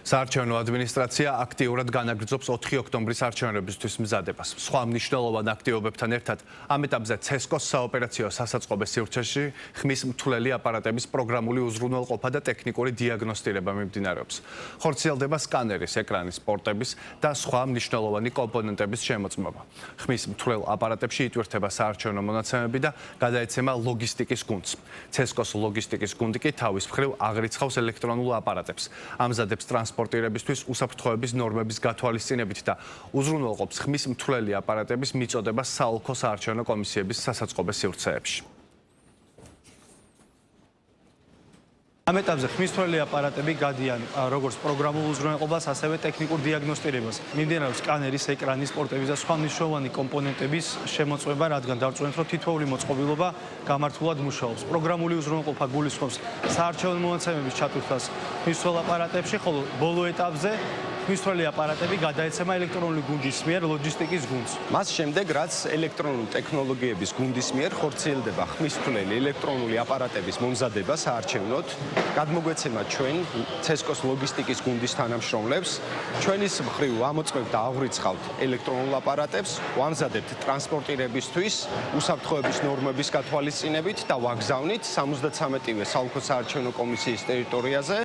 საარჩევნო ადმინისტრაცია აქტიურად განაგრძობს 4 ოქტომბრის არჩევნებისთვის მზადებას. სხვა მნიშვნელოვან აქტივობებთან ერთად ამ ეტაპზე CESCO-ს საოპერაციო სასაწყობე სივრცეში ხმის მთვლელი აპარატების პროგრამული უზრუნველყოფა და ტექნიკური დიაგნოსტირება მიმდინარეობს. ხორციელდება სკანერის, ეკრანის, პორტების და სხვა მნიშვნელოვანი კომპონენტების შემოწმება. ხმის მთვლელ აპარატებში იტვირთება საარჩევნო მონაცემები და გადაეცემა ლოგისტიკის გუნდს. CESCO-ს ლოგისტიკის გუნდი კი თავის მხრივ აღრიცხავს ელექტრონულ აპარატებს. ამზადებს ტრანსპორტირებისთვის უსაფრთხოების ნორმების გათვალისწინებით და უზრუნველყოფს ხმის მთვლელი აპარატების მიწოდებას საოლქო საარჩევნო კომისიების სასაწყობე სივრცეებში. ამ ეტაპზე ხმის მთვლელი აპარატები გადიან როგორც პროგრამულ უზრუნველყოფას, ასევე ტექნიკურ დიაგნოსტირებას. მიმდინარეობს სკანერის, ეკრანის, პორტების და სხვა მნიშვნელოვანი კომპონენტების შემოწმება, რადგან დავწუნეთ, რომ თითოეული მოწყობილობა გამართულად მუშაობს. პროგრამული უზრუნველყოფა გულისხმობს საარჩევნო მონაცემების ჩატვირთვას ხმის მთვლელ აპარატებში, ხოლო ბოლო ეტაპზე ხმის მთვლელი აპარატები გადაეცემა ელექტრონული გუნდის მიერ ლოჯისტიკის გუნდს. მას შემდეგ, რაც ელექტრონული ტექნოლოგიების გუნდის მიერ ხორციელდება ხმის მთვლელი ელექტრონული აპარატების მომზადება საარჩევნოდ, გადმოგვეცემა ჩვენ CESCO-ს ლოგისტიკის გუნდის თანამშრომლებს, ჩვენის მხრივ ვამოწმებთ და აღვრიცხავთ ელექტრონულ აპარატებს, ვამზადებთ ტრანსპორტირებისთვის უსაფრთხოების ნორმების გათვალისწინებით და ვაგზავნით 73-ვე საოლქო საარჩევნო კომისიის ტერიტორიაზე